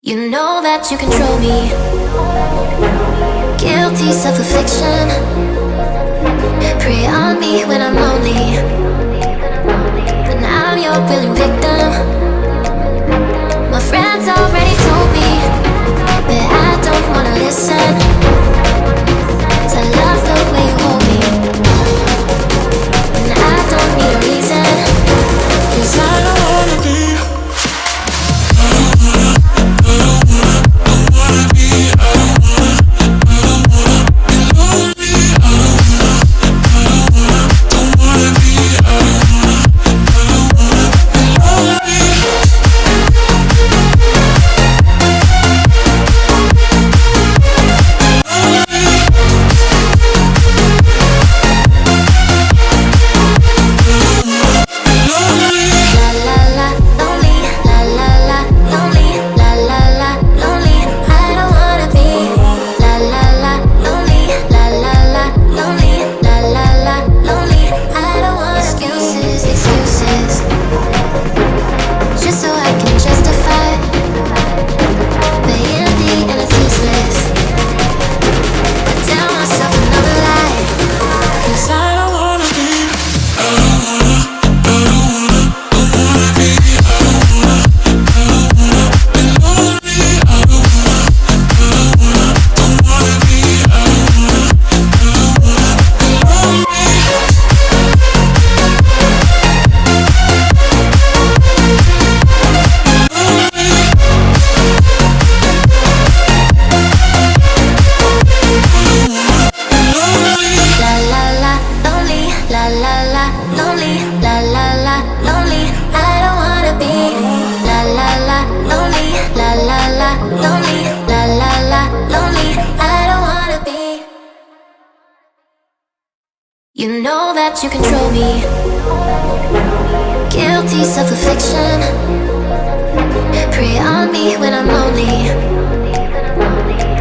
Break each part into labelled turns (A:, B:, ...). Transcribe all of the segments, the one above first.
A: You know that you control me. Guilty self-affliction. Prey on me when I'm lonely, and I'm your willing victim. My friends already told me that I don't wanna listen, 'cause I love the way you hold me, and I don't need a reason, 'cause I don't wanna be. You know that you control me. Guilty self-affliction. Prey on me when I'm lonely,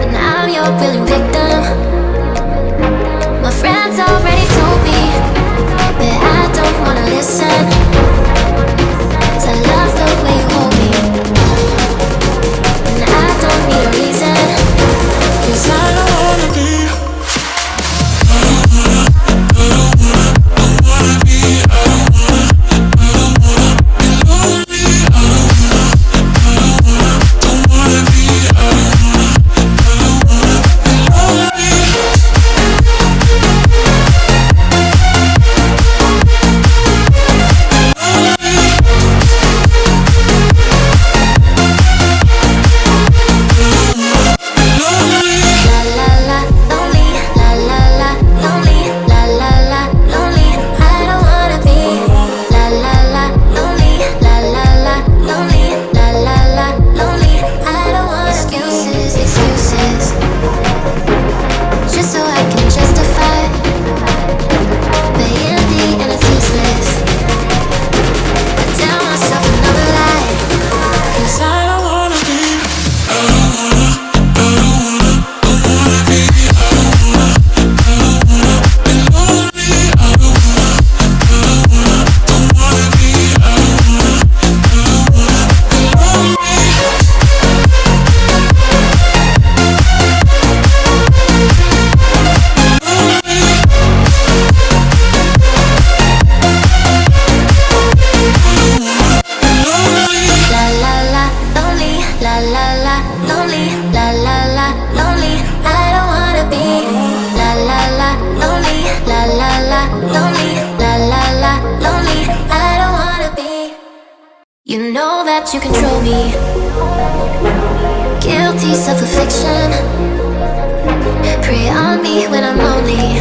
A: and I'm your willing victim. My friends already told me that I don't wanna listen, 'cause I love the way you hold me, and I don't need a reason, 'cause I don't wanna be. You know that you control me. Guilty self-affliction. Prey on me when I'm lonely,